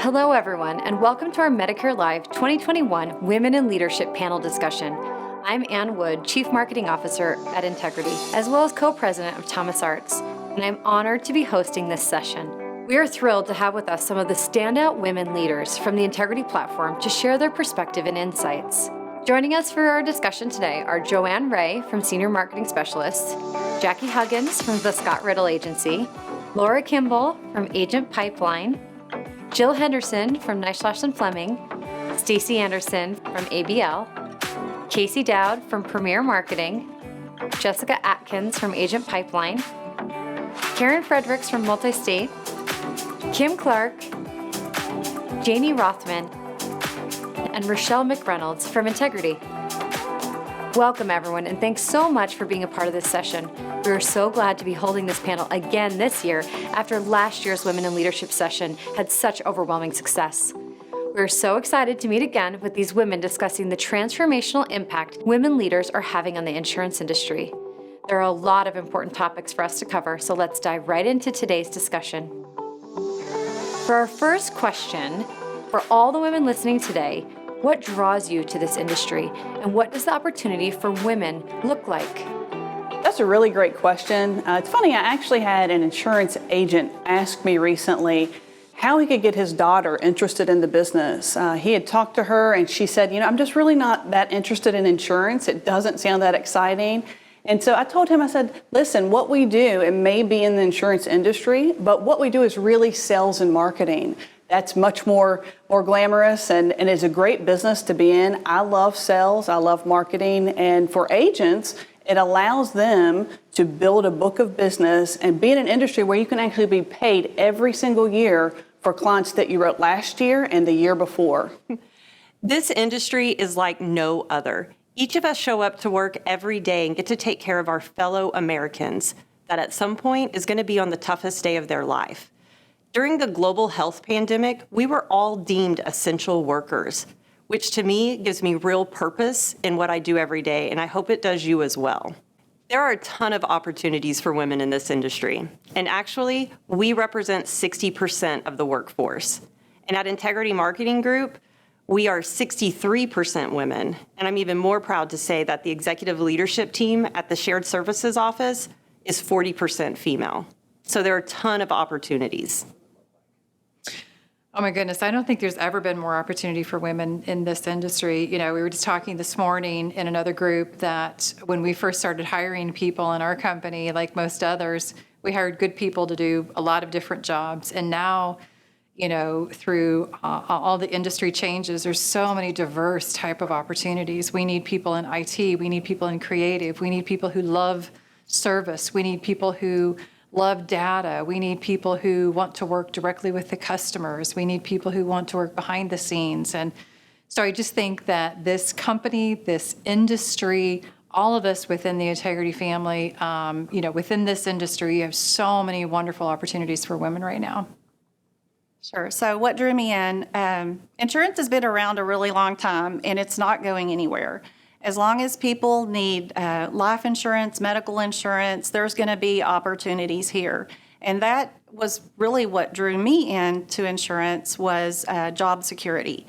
Hello, everyone, and welcome to our MedicareLIVE 2021 Women in Leadership panel discussion. I'm Ann Wood, Chief Marketing Officer at Integrity, as well as co-president of Thomas Arts, and I'm honored to be hosting this session. We are thrilled to have with us some of the standout women leaders from the Integrity platform to share their perspective and insights. Joining us for our discussion today are JoAnn Wray from Senior Marketing Specialist, Jackie Huggins from the Scott Riddle Agency, Laura Kimball from Agent Pipeline, Jill Henderson from Nyslash & Fleming, Stacey Anderson from ABL, Kasey Doud from Premier Marketing, Jessica Adkins from Agent Pipeline, Karen Fredericks from Multistate, Kim Clark, Jayne Rothman, and Rachelle McReynolds from Integrity. Welcome, everyone, and thanks so much for being a part of this session. We are so glad to be holding this panel again this year after last year's Women in Leadership session had such overwhelming success. We're so excited to meet again with these women discussing the transformational impact women leaders are having on the insurance industry. There are a lot of important topics for us to cover, so let's dive right into today's discussion. For our first question, for all the women listening today, what draws you to this industry, and what does the opportunity for women look like? That's a really great question. It's funny, I actually had an insurance agent ask me recently how he could get his daughter interested in the business. He had talked to her and she said, I'm just really not that interested in insurance. It doesn't sound that exciting. And so I told him, I said, listen, what we do, it may be in the insurance industry, but what we do is really sales and marketing. That's much more glamorous and is a great business to be in. I love sales, I love marketing, and for agents, it allows them to build a book of business and be in an industry where you can actually be paid every single year for clients that you wrote last year and the year before. This industry is like no other. Each of us show up to work every day and get to take care of our fellow Americans that at some point is going to be on the toughest day of their life. During the global health pandemic, we were all deemed essential workers, which to me gives me real purpose in what I do every day, and I hope it does you as well. There are a ton of opportunities for women in this industry, and actually, we represent 60% of the workforce. And at Integrity Marketing Group, we are 63% women, and I'm even more proud to say that the executive leadership team at the Shared Services Office is 40% female. So there are a ton of opportunities. Oh my goodness, I don't think there's ever been more opportunity for women in this industry. We were just talking this morning in another group that when we first started hiring people in our company, like most others, we hired good people to do a lot of different jobs. And now, through all the industry changes, there's so many diverse type of opportunities. We need people in IT, we need people in creative, we need people who love service, we need people who love data. We need people who want to work directly with the customers. We need people who want to work behind the scenes. And so I just think that this company, this industry, all of us within the Integrity family, within this industry, you have so many wonderful opportunities for women right now. Sure. So what drew me in, insurance has been around a really long time and it's not going anywhere. As long as people need life insurance, medical insurance, there's going to be opportunities here. And that was really what drew me into insurance was job security.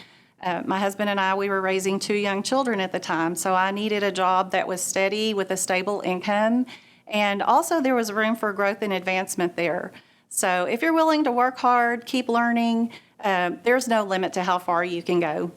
My husband and I, we were raising 2 young children at the time, so I needed a job that was steady with a stable income. And also there was room for growth and advancement there. So if you're willing to work hard, keep learning, there's no limit to how far you can go.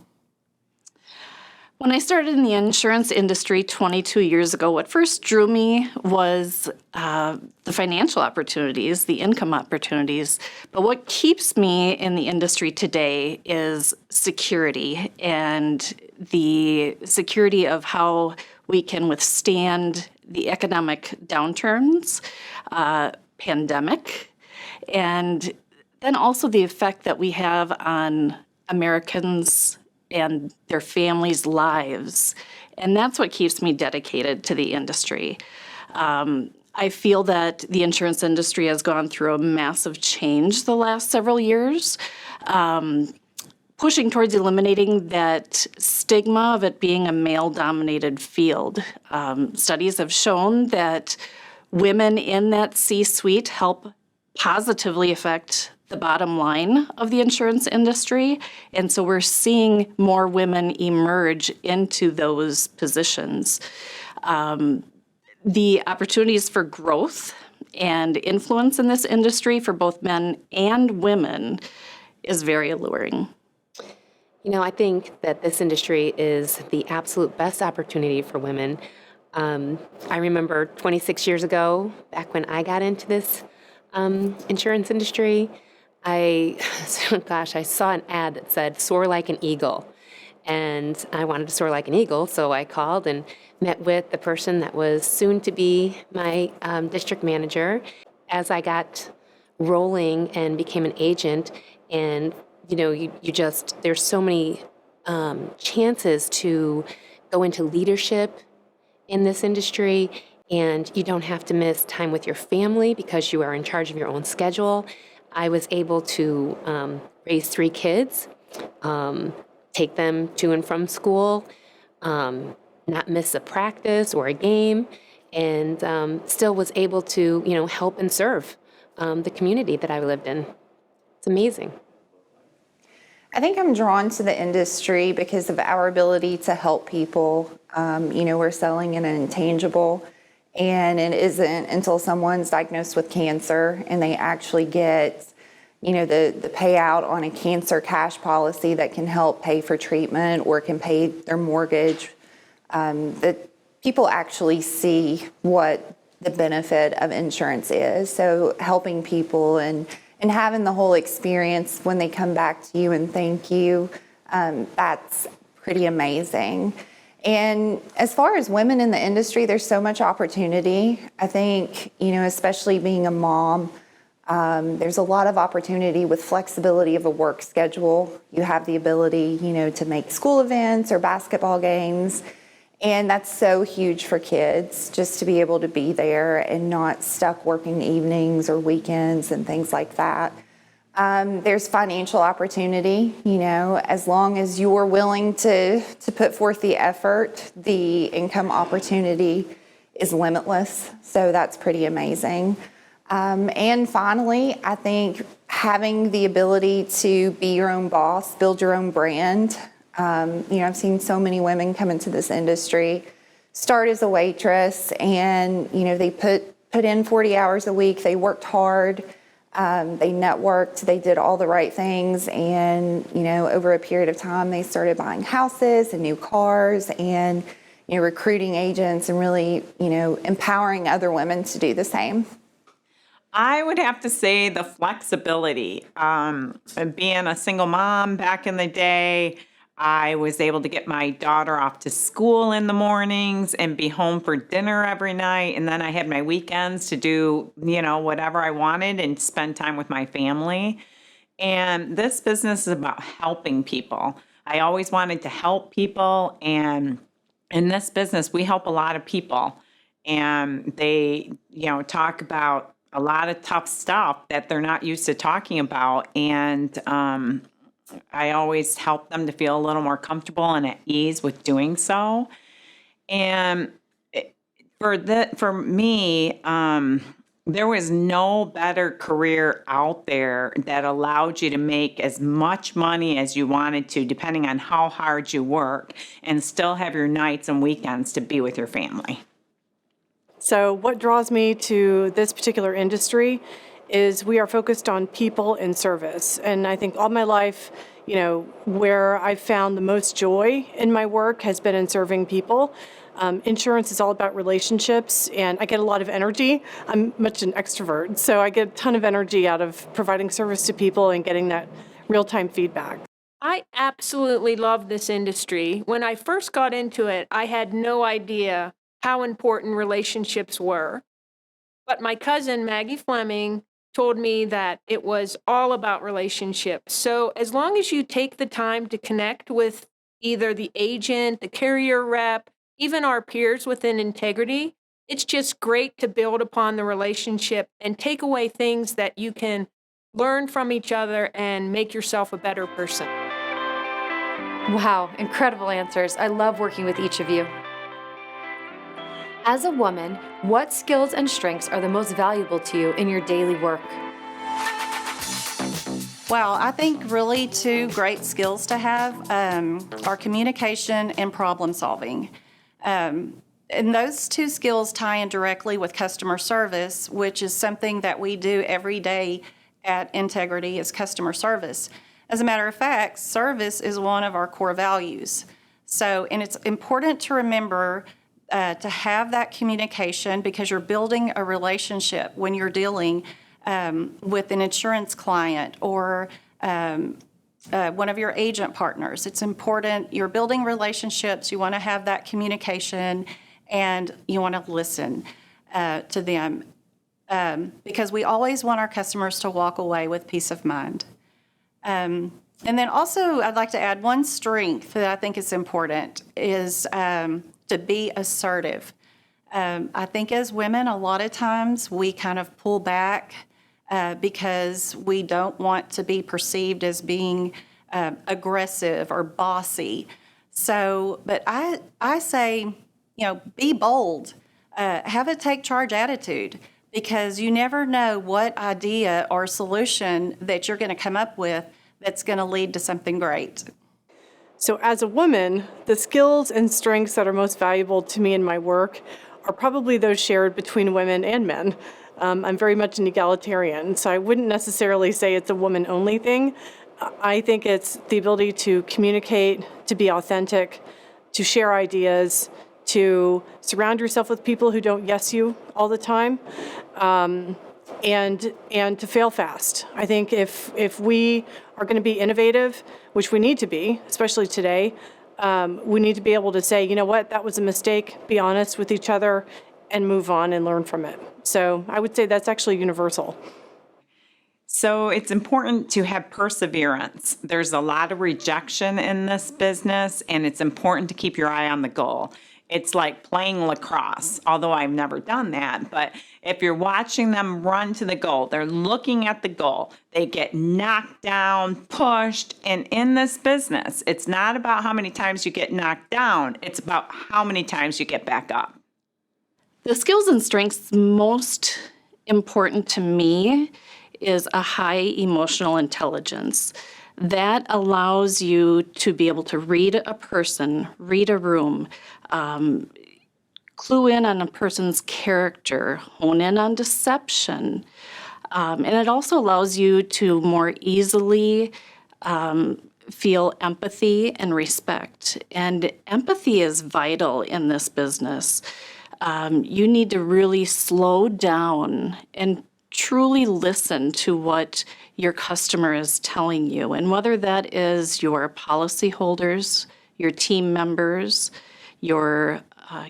When I started in the insurance industry 22 years ago, what first drew me was the financial opportunities, the income opportunities. But what keeps me in the industry today is security and the security of how we can withstand the economic downturns, pandemic, and then also the effect that we have on Americans and their families' lives. And that's what keeps me dedicated to the industry. I feel that the insurance industry has gone through a massive change the last several years, pushing towards eliminating that stigma of it being a male-dominated field. Studies have shown that women in that C-suite help positively affect the bottom line of the insurance industry. And so we're seeing more women emerge into those positions. The opportunities for growth and influence in this industry for both men and women is very alluring. You know, I think that this industry is the absolute best opportunity for women. I remember 26 years ago, back when I got into this insurance industry, I saw an ad that said, "Soar like an eagle." And I wanted to soar like an eagle, so I called and met with the person that was soon to be my district manager. As I got rolling and became an agent, and you just, there's so many chances to go into leadership in this industry, and you don't have to miss time with your family because you are in charge of your own schedule. I was able to raise 3 kids, take them to and from school, not miss a practice or a game, and still was able to, help and serve the community that I lived in. It's amazing. I think I'm drawn to the industry because of our ability to help people. We're selling an intangible, and it isn't until someone's diagnosed with cancer and they actually get, the payout on a cancer cash policy that can help pay for treatment or can pay their mortgage, that people actually see what the benefit of insurance is. So helping people and having the whole experience when they come back to you and thank you, that's pretty amazing. And as far as women in the industry, there's so much opportunity. I think, especially being a mom, there's a lot of opportunity with flexibility of a work schedule. You have the ability, to make school events or basketball games. And that's so huge for kids, just to be able to be there and not stuck working evenings or weekends and things like that. There's financial opportunity, as long as you're willing to put forth the effort, the income opportunity is limitless. So that's pretty amazing. And finally, I think having the ability to be your own boss, build your own brand. I've seen so many women come into this industry, start as a waitress, and, they put in 40 hours a week. They worked hard. They networked. They did all the right things. And, over a period of time, they started buying houses and new cars and, recruiting agents and really, empowering other women to do the same. I would have to say the flexibility. Being a single mom back in the day, I was able to get my daughter off to school in the mornings and be home for dinner every night. And then I had my weekends to do, whatever I wanted and spend time with my family. And this business is about helping people. I always wanted to help people. And in this business, we help a lot of people. And they, talk about a lot of tough stuff that they're not used to talking about. And, I always help them to feel a little more comfortable and at ease with doing so. And for me, there was no better career out there that allowed you to make as much money as you wanted to, depending on how hard you work, and still have your nights and weekends to be with your family. So what draws me to this particular industry is we are focused on people and service. And I think all my life, where I've found the most joy in my work has been in serving people. Insurance is all about relationships, and I get a lot of energy. I'm much an extrovert, so I get a ton of energy out of providing service to people and getting that real-time feedback. I absolutely love this industry. When I first got into it, I had no idea how important relationships were. But my cousin, Maggie Fleming, told me that it was all about relationships. So as long as you take the time to connect with either the agent, the carrier rep, even our peers within Integrity, it's just great to build upon the relationship and take away things that you can learn from each other and make yourself a better person. Wow, incredible answers. I love working with each of you. As a woman, what skills and strengths are the most valuable to you in your daily work? Well, I think really two great skills to have are communication and problem solving. And those two skills tie in directly with customer service, which is something that we do every day at Integrity is customer service. As a matter of fact, service is one of our core values. So, and it's important to remember to have that communication because you're building a relationship when you're dealing with an insurance client or one of your agent partners. It's important. You're building relationships. You want to have that communication and you want to listen to them because we always want our customers to walk away with peace of mind. And then also, I'd like to add one strength that I think is important is to be assertive. I think as women, a lot of times we kind of pull back because we don't want to be perceived as being aggressive or bossy. So, but I say, be bold, have a take charge attitude, because you never know what idea or solution that you're going to come up with that's going to lead to something great. So as a woman, the skills and strengths that are most valuable to me in my work are probably those shared between women and men. I'm very much an egalitarian, so I wouldn't necessarily say it's a woman-only thing. I think it's the ability to communicate, to be authentic, to share ideas, to surround yourself with people who don't yes you all the time, and to fail fast. I think if we are going to be innovative, which we need to be, especially today, we need to be able to say, you know what, that was a mistake, be honest with each other, and move on and learn from it. So I would say that's actually universal. So it's important to have perseverance. There's a lot of rejection in this business, and it's important to keep your eye on the goal. It's like playing lacrosse, although I've never done that. But if you're watching them run to the goal, they're looking at the goal. They get knocked down, pushed. And in this business, it's not about how many times you get knocked down. It's about how many times you get back up. The skills and strengths most important to me is a high emotional intelligence. That allows you to be able to read a person, read a room, clue in on a person's character, hone in on deception. And it also allows you to more easily feel empathy and respect. And empathy is vital in this business. You need to really slow down and truly listen to what your customer is telling you. And whether that is your policyholders, your team members, your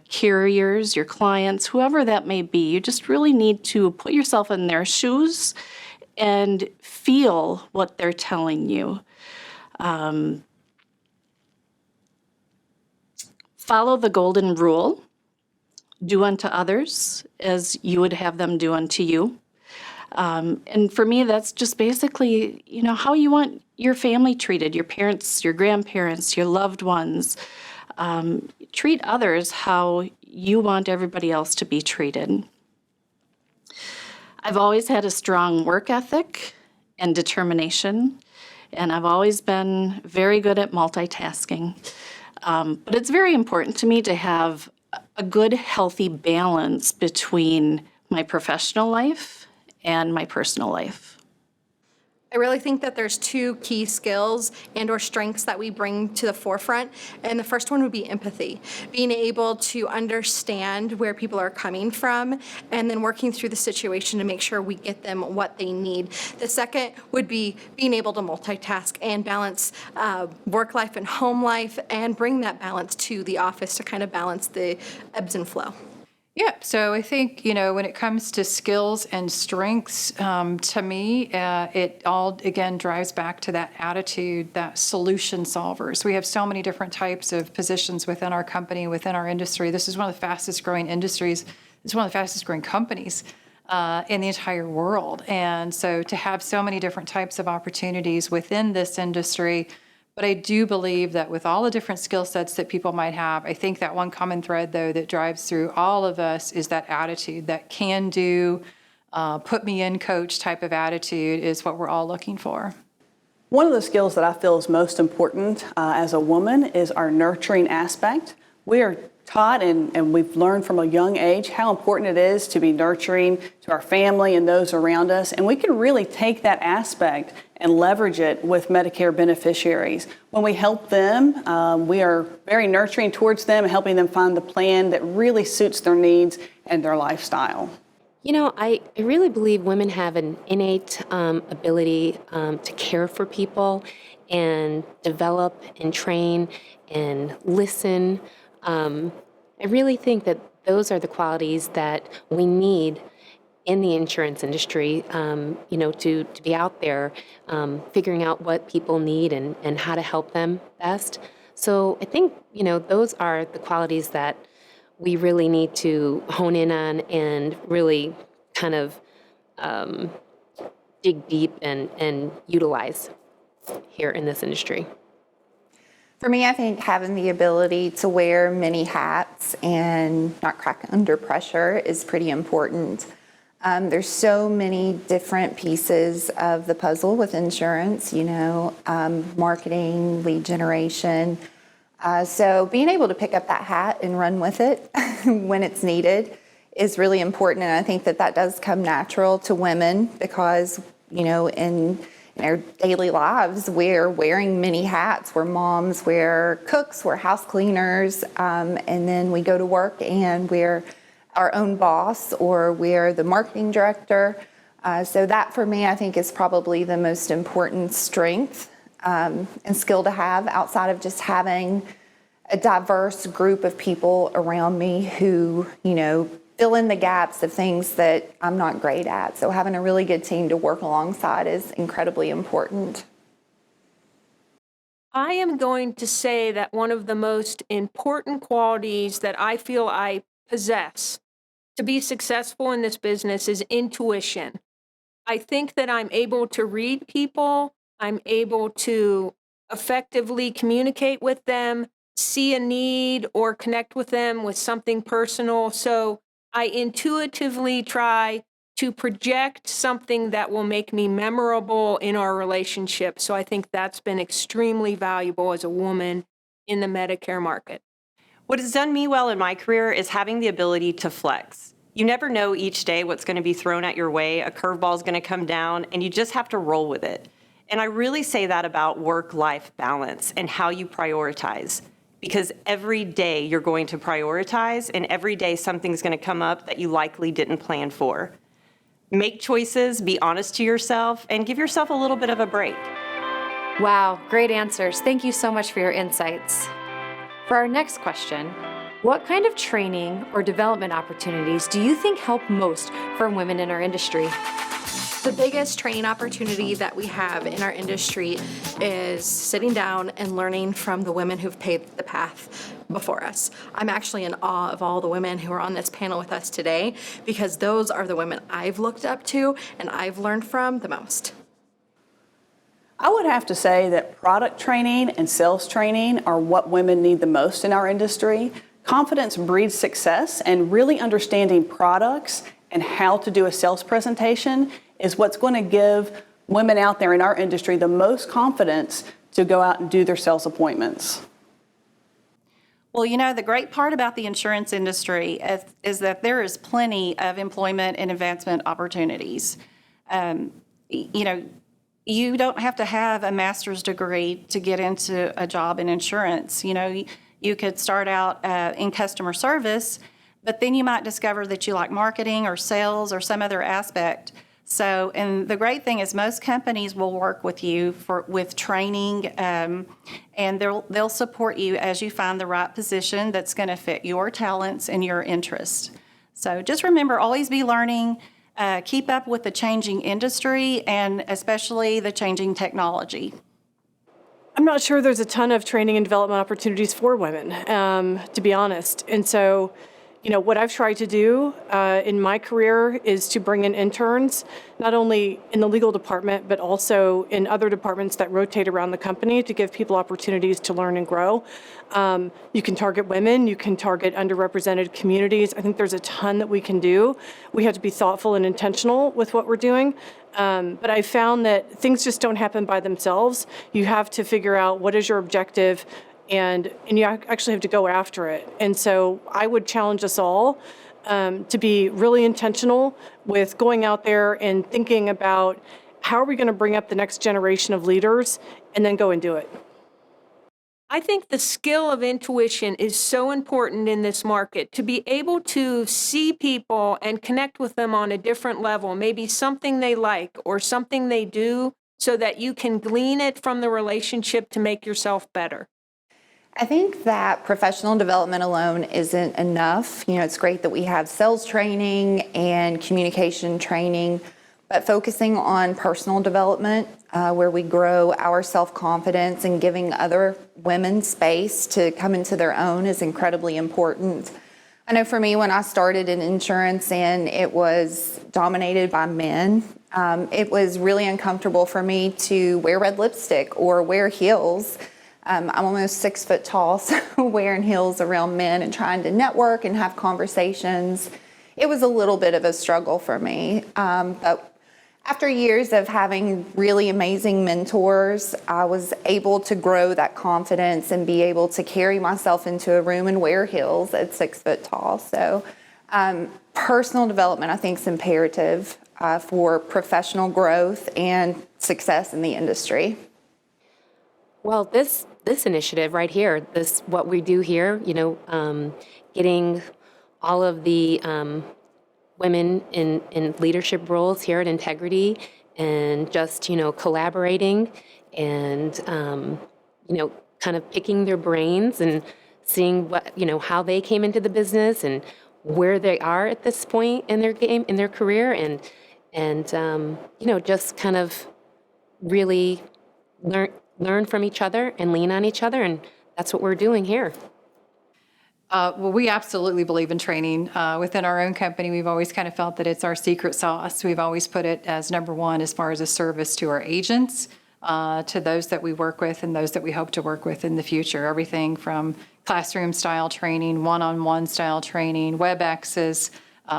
carriers, your clients, whoever that may be, you just really need to put yourself in their shoes and feel what they're telling you. Follow the golden rule. Do unto others as you would have them do unto you. And for me, that's just basically, how you want your family treated, your parents, your grandparents, your loved ones. Treat others how you want everybody else to be treated. I've always had a strong work ethic and determination, and I've always been very good at multitasking. But it's very important to me to have a good, healthy balance between my professional life and my personal life. I really think that there's two key skills and or strengths that we bring to the forefront. And the first one would be empathy, being able to understand where people are coming from and then working through the situation to make sure we get them what they need. The second would be being able to multitask and balance work life and home life and bring that balance to the office to kind of balance the ebbs and flow. Yeah, so I think, when it comes to skills and strengths, to me, it all, again, drives back to that attitude, that solution solvers. We have so many different types of positions within our company, within our industry. This is one of the fastest growing industries. It's one of the fastest growing companies in the entire world. And so to have so many different types of opportunities within this industry. But I do believe that with all the different skill sets that people might have, I think that one common thread, though, that drives through all of us is that attitude, that can do, put me in coach type of attitude is what we're all looking for. One of the skills that I feel is most important as a woman is our nurturing aspect. We are taught and we've learned from a young age how important it is to be nurturing to our family and those around us. And we can really take that aspect and leverage it with Medicare beneficiaries. When we help them, we are very nurturing towards them and helping them find the plan that really suits their needs and their lifestyle. You know, I really believe women have an innate ability to care for people and develop and train and listen. I really think that those are the qualities that we need in the insurance industry, to be out there figuring out what people need and how to help them best. So I think, those are the qualities that we really need to hone in on and really kind of dig deep and utilize here in this industry. For me, I think having the ability to wear many hats and not crack under pressure is pretty important. There's so many different pieces of the puzzle with insurance, marketing, lead generation. So being able to pick up that hat and run with it when it's needed is really important. And I think that does come natural to women because, in our daily lives, we're wearing many hats. We're moms, we're cooks, we're house cleaners, and then we go to work and we're our own boss or we're the marketing director. So that for me, I think is probably the most important strength and skill to have outside of just having a diverse group of people around me who, fill in the gaps of things that I'm not great at. So having a really good team to work alongside is incredibly important. I am going to say that one of the most important qualities that I feel I possess to be successful in this business is intuition. I think that I'm able to read people, I'm able to effectively communicate with them, see a need or connect with them with something personal. So I intuitively try to project something that will make me memorable in our relationship. So I think that's been extremely valuable as a woman in the Medicare market. What has done me well in my career is having the ability to flex. You never know each day what's going to be thrown at your way. A curveball is going to come down, and you just have to roll with it. And I really say that about work-life balance and how you prioritize. Because every day you're going to prioritize, and every day something's going to come up that you likely didn't plan for. Make choices, be honest to yourself, and give yourself a little bit of a break. Wow, great answers. Thank you so much for your insights. For our next question, what kind of training or development opportunities do you think help most for women in our industry? The biggest training opportunity that we have in our industry is sitting down and learning from the women who've paved the path before us. I'm actually in awe of all the women who are on this panel with us today because those are the women I've looked up to and I've learned from the most. I would have to say that product training and sales training are what women need the most in our industry. Confidence breeds success, and really understanding products and how to do a sales presentation is what's going to give women out there in our industry the most confidence to go out and do their sales appointments. Well, the great part about the insurance industry is that there is plenty of employment and advancement opportunities. You don't have to have a master's degree to get into a job in insurance. You could start out in customer service, but then you might discover that you like marketing or sales or some other aspect. So, and the great thing is most companies will work with you with training, and they'll support you as you find the right position that's going to fit your talents and your interests. So just remember, always be learning, keep up with the changing industry and especially the changing technology. I'm not sure there's a ton of training and development opportunities for women, to be honest. And so, what I've tried to do in my career is to bring in interns, not only in the legal department, but also in other departments that rotate around the company to give people opportunities to learn and grow. You can target women, you can target underrepresented communities. I think there's a ton that we can do. We have to be thoughtful and intentional with what we're doing. But I found that things just don't happen by themselves. You have to figure out what is your objective, and you actually have to go after it. And so I would challenge us all to be really intentional with going out there and thinking about how are we going to bring up the next generation of leaders, and then go and do it. I think the skill of intuition is so important in this market, to be able to see people and connect with them on a different level, maybe something they like or something they do, so that you can glean it from the relationship to make yourself better. I think that professional development alone isn't enough. It's great that we have sales training and communication training, but focusing on personal development, where we grow our self-confidence and giving other women space to come into their own, is incredibly important. I know for me, when I started in insurance and it was dominated by men, it was really uncomfortable for me to wear red lipstick or wear heels. I'm almost 6 foot tall, so wearing heels around men and trying to network and have conversations, it was a little bit of a struggle for me. But after years of having really amazing mentors, I was able to grow that confidence and be able to carry myself into a room and wear heels at 6 foot tall. So personal development, I think, is imperative for professional growth and success in the industry. Well, this initiative right here, what we do here, getting all of the women in leadership roles here at Integrity, and just, collaborating and, kind of picking their brains and seeing what, how they came into the business and where they are at this point in their game, in their career, and just kind of really learn from each other and lean on each other, and that's what we're doing here. Well, we absolutely believe in training. Within our own company, we've always kind of felt that it's our secret sauce. We've always put it as number one as far as a service to our agents, to those that we work with and those that we hope to work with in the future. Everything from classroom-style training, one-on-one style training, WebExes,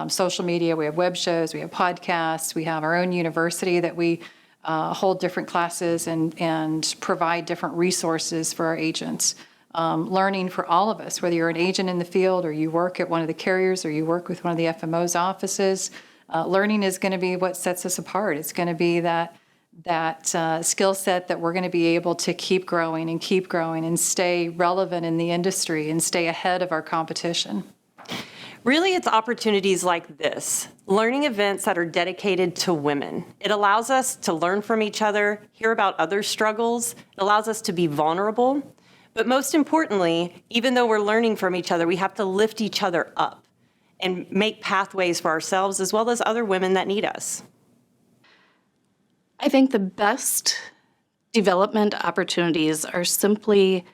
social media. We have web shows, we have podcasts, we have our own university that we hold different classes and provide different resources for our agents. Learning for all of us, whether you're an agent in the field or you work at one of the carriers or you work with one of the FMO's offices, learning is going to be what sets us apart. It's going to be that skill set that we're going to be able to keep growing and stay relevant in the industry and stay ahead of our competition. Really, it's opportunities like this, learning events that are dedicated to women. It allows us to learn from each other, hear about other struggles. It allows us to be vulnerable. But most importantly, even though we're learning from each other, we have to lift each other up and make pathways for ourselves as well as other women that need us. I think the best development opportunities are simply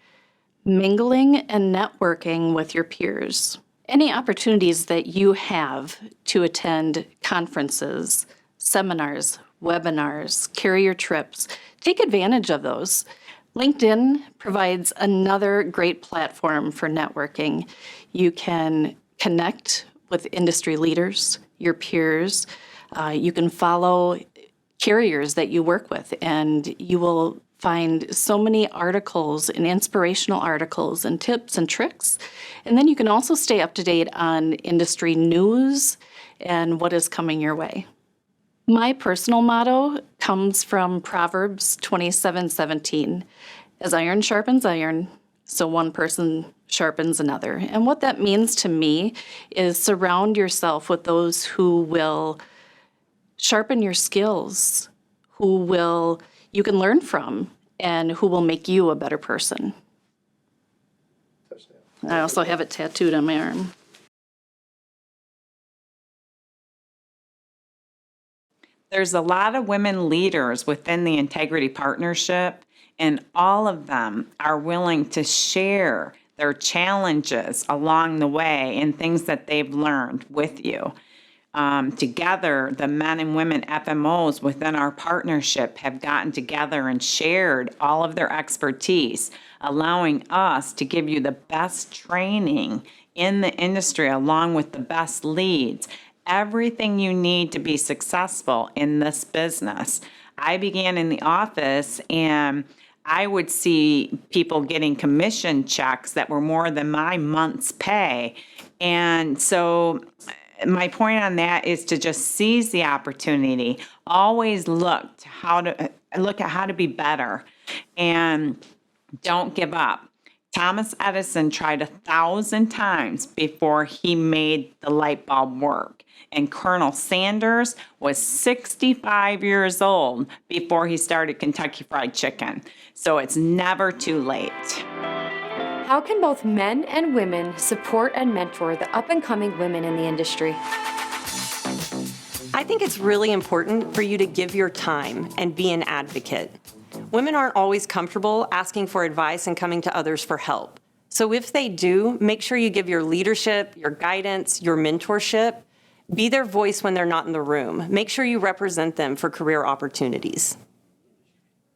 mingling and networking with your peers. Any opportunities that you have to attend conferences, seminars, webinars, carrier trips, take advantage of those. LinkedIn provides another great platform for networking. You can connect with industry leaders, your peers. You can follow carriers that you work with, and you will find so many articles and inspirational articles and tips and tricks. And then you can also stay up to date on industry news and what is coming your way. My personal motto comes from Proverbs 27:17. As iron sharpens iron, so one person sharpens another. And what that means to me is surround yourself with those who will sharpen your skills, who you can learn from, and who will make you a better person. I also have it tattooed on my arm. There's a lot of women leaders within the Integrity Partnership, and all of them are willing to share their challenges along the way and things that they've learned with you. Together, the men and women FMOs within our partnership have gotten together and shared all of their expertise, allowing us to give you the best training in the industry along with the best leads. Everything you need to be successful in this business. I began in the office and I would see people getting commission checks that were more than my month's pay. And so my point on that is to just seize the opportunity. Always look at how to be better and don't give up. Thomas Edison tried 1,000 times before he made the light bulb work. And Colonel Sanders was 65 years old before he started Kentucky Fried Chicken. So it's never too late. How can both men and women support and mentor the up-and-coming women in the industry? I think it's really important for you to give your time and be an advocate. Women aren't always comfortable asking for advice and coming to others for help. So if they do, make sure you give your leadership, your guidance, your mentorship. Be their voice when they're not in the room. Make sure you represent them for career opportunities.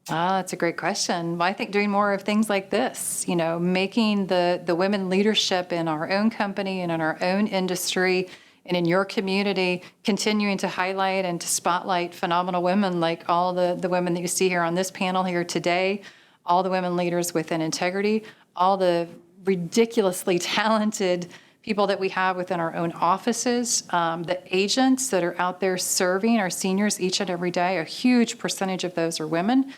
That's a great question. Well, I think doing more of things like this, making the women leadership in our own company and in our own industry and in your community, continuing to highlight and to spotlight phenomenal women like all the women that you see here on this panel here today, all the women leaders within Integrity, all the ridiculously talented people that we have within our own offices, the agents that are out there serving our seniors each and every day. A huge percentage of those are women.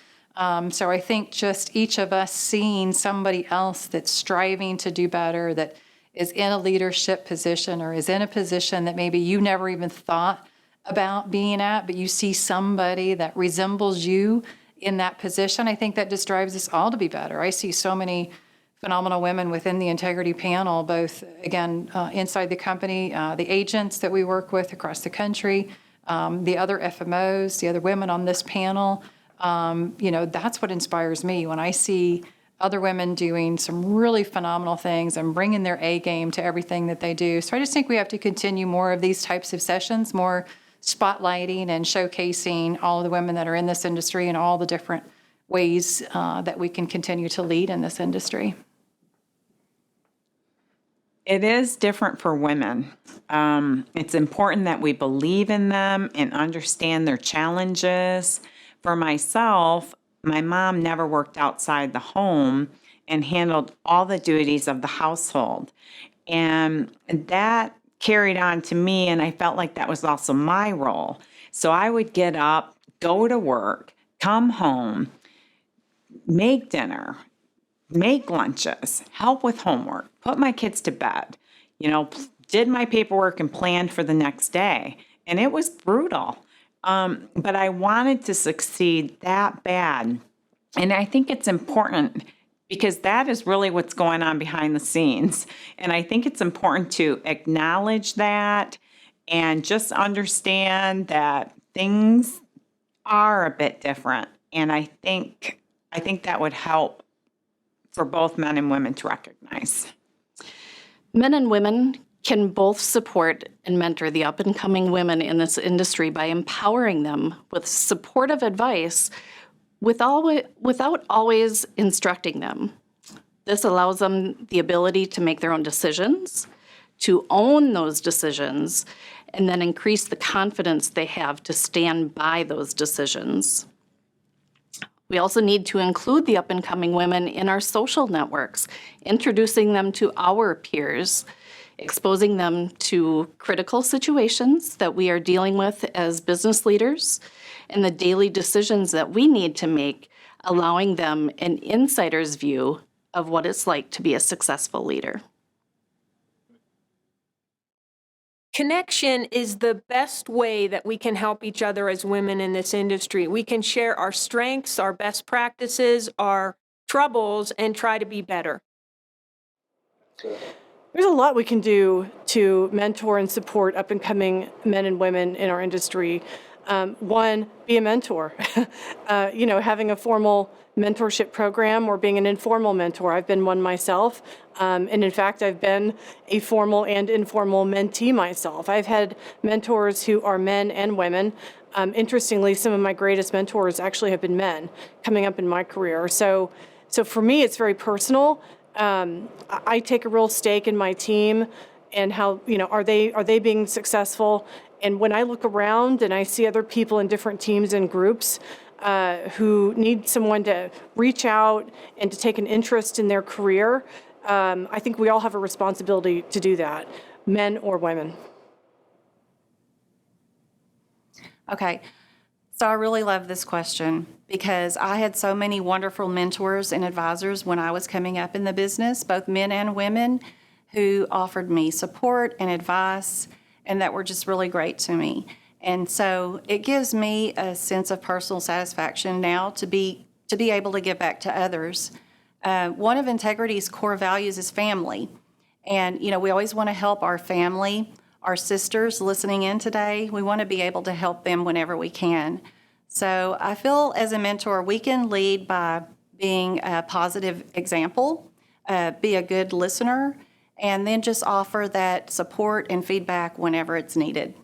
So I think just each of us seeing somebody else that's striving to do better, that is in a leadership position or is in a position that maybe you never even thought about being at, but you see somebody that resembles you in that position, I think that just drives us all to be better. I see so many phenomenal women within the Integrity panel, both, again, inside the company, the agents that we work with across the country, the other FMOs, the other women on this panel. That's what inspires me when I see other women doing some really phenomenal things and bringing their A game to everything that they do. So I just think we have to continue more of these types of sessions, more spotlighting and showcasing all of the women that are in this industry and all the different ways that we can continue to lead in this industry. It is different for women. It's important that we believe in them and understand their challenges. For myself, my mom never worked outside the home and handled all the duties of the household. And that carried on to me, and I felt like that was also my role. So I would get up, go to work, come home, make dinner, make lunches, help with homework, put my kids to bed, did my paperwork and planned for the next day. And it was brutal. But I wanted to succeed that bad. And I think it's important because that is really what's going on behind the scenes. And I think it's important to acknowledge that and just understand that things are a bit different. And I think that would help for both men and women to recognize. Men and women can both support and mentor the up-and-coming women in this industry by empowering them with supportive advice without always instructing them. This allows them the ability to make their own decisions, to own those decisions, and then increase the confidence they have to stand by those decisions. We also need to include the up-and-coming women in our social networks, introducing them to our peers, exposing them to critical situations that we are dealing with as business leaders, and the daily decisions that we need to make, allowing them an insider's view of what it's like to be a successful leader. Connection is the best way that we can help each other as women in this industry. We can share our strengths, our best practices, our troubles, and try to be better. There's a lot we can do to mentor and support up-and-coming men and women in our industry. One, be a mentor. Having a formal mentorship program or being an informal mentor. I've been one myself. And in fact, I've been a formal and informal mentee myself. I've had mentors who are men and women. Interestingly, some of my greatest mentors actually have been men coming up in my career. So for me, it's very personal. I take a real stake in my team and how, are they being successful? And when I look around and I see other people in different teams and groups who need someone to reach out and to take an interest in their career, I think we all have a responsibility to do that, men or women. Okay, so I really love this question because I had so many wonderful mentors and advisors when I was coming up in the business, both men and women, who offered me support and advice and that were just really great to me. And so it gives me a sense of personal satisfaction now to be able to give back to others. One of Integrity's core values is family. And, we always want to help our family, our sisters listening in today. We want to be able to help them whenever we can. So I feel as a mentor, we can lead by being a positive example, be a good listener, and then just offer that support and feedback whenever it's needed.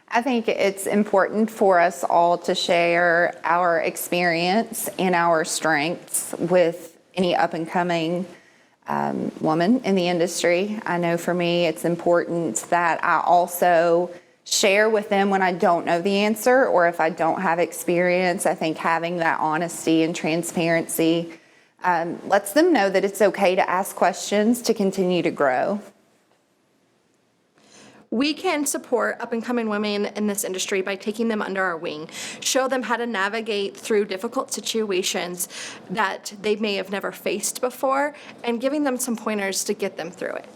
I think it's important for us all to share our experience and our strengths with any up-and-coming woman in the industry. I know for me, it's important that I also share with them when I don't know the answer or if I don't have experience. I think having that honesty and transparency lets them know that it's okay to ask questions to continue to grow. We can support up-and-coming women in this industry by taking them under our wing, show them how to navigate through difficult situations that they may have never faced before, and giving them some pointers to get them through it.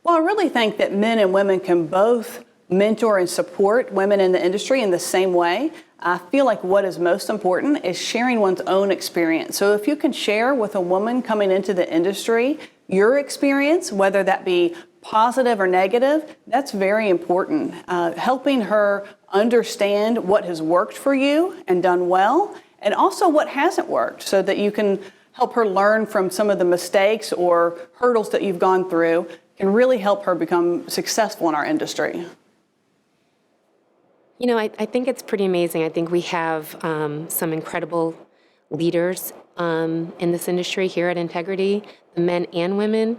Well, I really think that men and women can both mentor and support women in the industry in the same way. I feel like what is most important is sharing one's own experience. So if you can share with a woman coming into the industry your experience, whether that be positive or negative, that's very important. Helping her understand what has worked for you and done well, and also what hasn't worked, so that you can help her learn from some of the mistakes or hurdles that you've gone through, can really help her become successful in our industry. I think it's pretty amazing. I think we have some incredible leaders in this industry here at Integrity, men and women.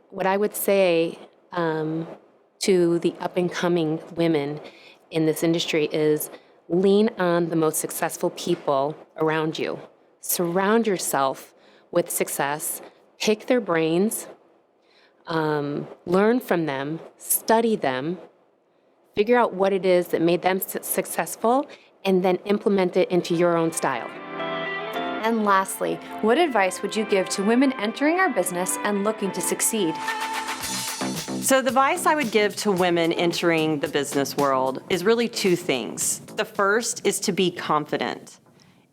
What I would say to the up-and-coming women in this industry is lean on the most successful people around you. Surround yourself with success. Pick their brains. Learn from them. Study them. Figure out what it is that made them successful, and then implement it into your own style. And lastly, what advice would you give to women entering our business and looking to succeed? So the advice I would give to women entering the business world is really two things. The first is to be confident.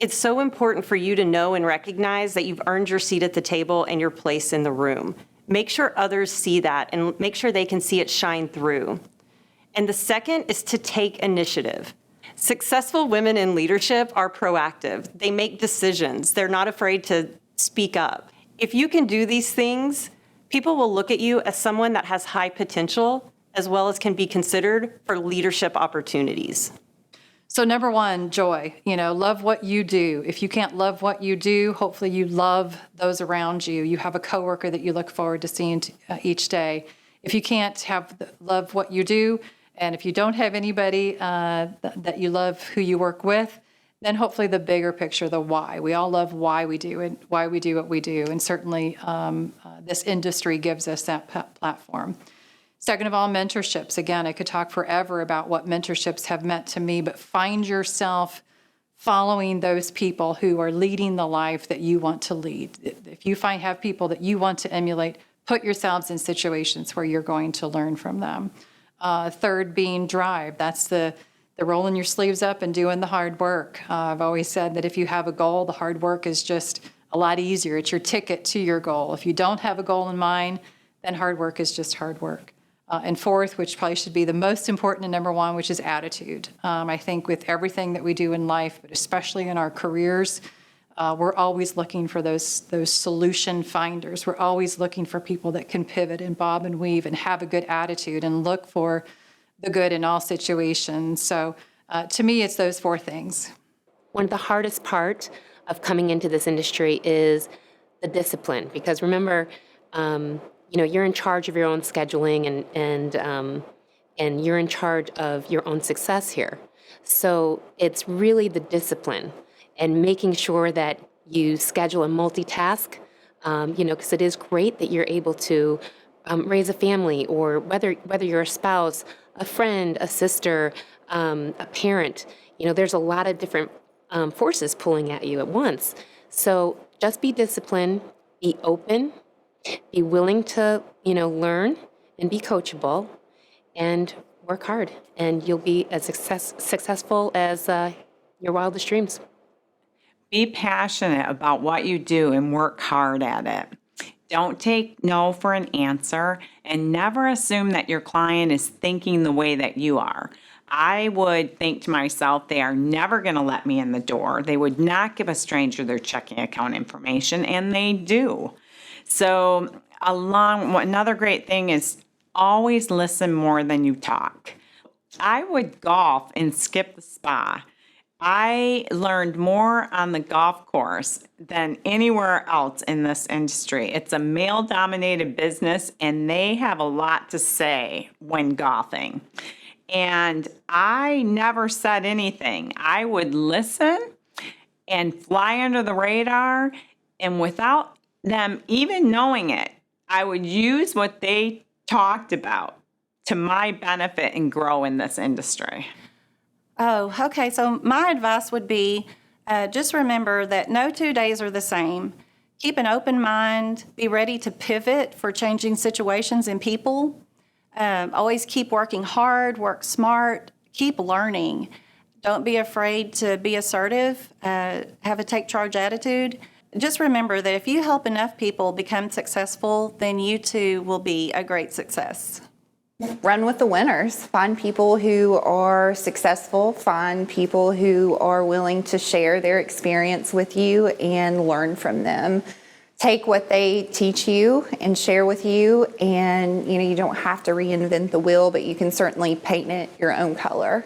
It's so important for you to know and recognize that you've earned your seat at the table and your place in the room. Make sure others see that and make sure they can see it shine through. And the second is to take initiative. Successful women in leadership are proactive. They make decisions. They're not afraid to speak up. If you can do these things, people will look at you as someone that has high potential, as well as can be considered for leadership opportunities. So number one, joy. Love what you do. If you can't love what you do, hopefully you love those around you. You have a coworker that you look forward to seeing each day. If you can't love what you do, and if you don't have anybody that you love who you work with, then hopefully the bigger picture, the why. We all love why we do and why we do what we do. And certainly this industry gives us that platform. Second of all, mentorships. Again, I could talk forever about what mentorships have meant to me, but find yourself following those people who are leading the life that you want to lead. If you have people that you want to emulate, put yourselves in situations where you're going to learn from them. Third being drive. That's the rolling your sleeves up and doing the hard work. I've always said that if you have a goal, the hard work is just a lot easier. It's your ticket to your goal. If you don't have a goal in mind, then hard work is just hard work. And fourth, which probably should be the most important and number one, which is attitude. I think with everything that we do in life, but especially in our careers, we're always looking for those solution finders. We're always looking for people that can pivot and bob and weave and have a good attitude and look for the good in all situations. So to me, it's those four things. One of the hardest part of coming into this industry is the discipline, because remember, you're in charge of your own scheduling and you're in charge of your own success here. So it's really the discipline and making sure that you schedule and multitask, because it is great that you're able to raise a family, or whether you're a spouse, a friend, a sister, a parent. There's a lot of different forces pulling at you at once. So just be disciplined, be open, be willing to, learn and be coachable, and work hard, and you'll be as successful as your wildest dreams. Be passionate about what you do and work hard at it. Don't take no for an answer, and never assume that your client is thinking the way that you are. I would think to myself, they are never going to let me in the door. They would not give a stranger their checking account information, and they do. So another great thing is always listen more than you talk. I would golf and skip the spa. I learned more on the golf course than anywhere else in this industry. It's a male-dominated business, and they have a lot to say when golfing. And I never said anything. I would listen and fly under the radar, and without them even knowing it, I would use what they talked about to my benefit and grow in this industry. Oh, okay. So my advice would be just remember that no 2 days are the same. Keep an open mind. Be ready to pivot for changing situations and people. Always keep working hard, work smart, keep learning. Don't be afraid to be assertive, have a take charge attitude. Just remember that if you help enough people become successful, then you too will be a great success. Run with the winners. Find people who are successful. Find people who are willing to share their experience with you and learn from them. Take what they teach you and share with you, and you don't have to reinvent the wheel, but you can certainly paint it your own color.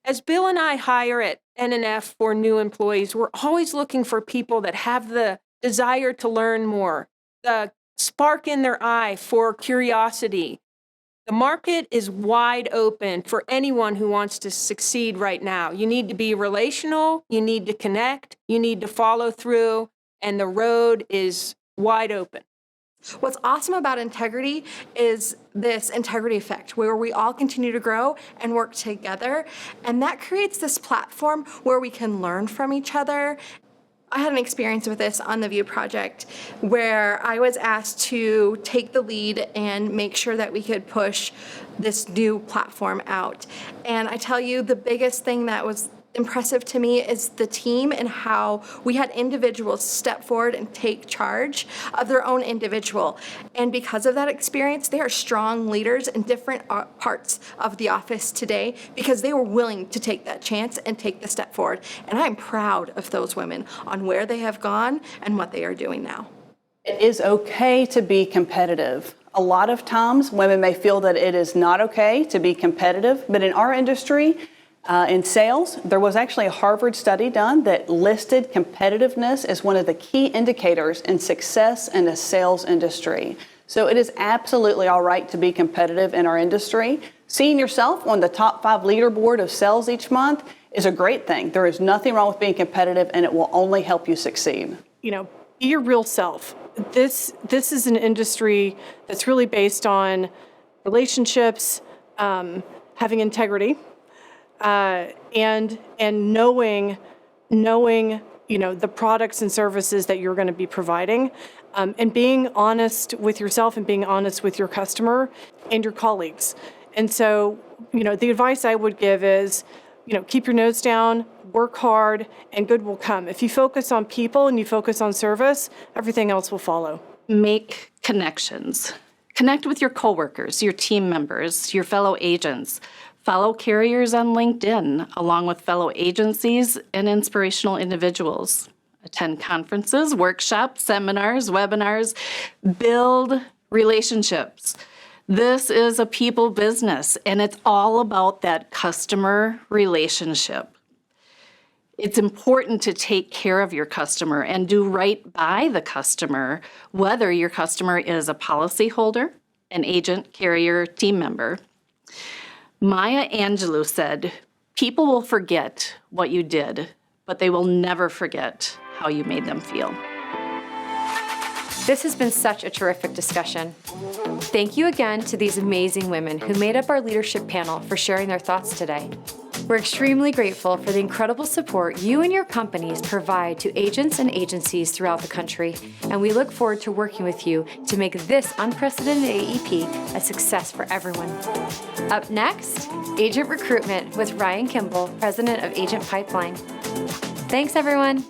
As Bill and I hire at NNF for new employees, we're always looking for people that have the desire to learn more, the spark in their eye for curiosity. The market is wide open for anyone who wants to succeed right now. You need to be relational, you need to connect, you need to follow through, and the road is wide open. What's awesome about integrity is this integrity effect where we all continue to grow and work together. And that creates this platform where we can learn from each other. I had an experience with this on the View project where I was asked to take the lead and make sure that we could push this new platform out. And I tell you, the biggest thing that was impressive to me is the team and how we had individuals step forward and take charge of their own individual. And because of that experience, they are strong leaders in different parts of the office today because they were willing to take that chance and take the step forward. And I'm proud of those women on where they have gone and what they are doing now. It is okay to be competitive. A lot of times women may feel that it is not okay to be competitive, but in our industry, in sales, there was actually a Harvard study done that listed competitiveness as one of the key indicators in success in the sales industry. So it is absolutely all right to be competitive in our industry. Seeing yourself on the top 5 leaderboard of sales each month is a great thing. There is nothing wrong with being competitive, and it will only help you succeed. Be your real self. This is an industry that's really based on relationships, having integrity, and knowing the products and services that you're going to be providing, and being honest with yourself and being honest with your customer and your colleagues. And so, the advice I would give is, keep your nose down, work hard, and good will come. If you focus on people and you focus on service, everything else will follow. Make connections. Connect with your coworkers, your team members, your fellow agents. Follow carriers on LinkedIn, along with fellow agencies and inspirational individuals. Attend conferences, workshops, seminars, webinars. Build relationships. This is a people business, and it's all about that customer relationship. It's important to take care of your customer and do right by the customer, whether your customer is a policyholder, an agent, carrier, team member. Maya Angelou said, "People will forget what you did, but they will never forget how you made them feel." This has been such a terrific discussion. Thank you again to these amazing women who made up our leadership panel for sharing their thoughts today. We're extremely grateful for the incredible support you and your companies provide to agents and agencies throughout the country, and we look forward to working with you to make this unprecedented AEP a success for everyone. Up next, Agent Recruitment with Ryan Kimball, President of Agent Pipeline. Thanks, everyone.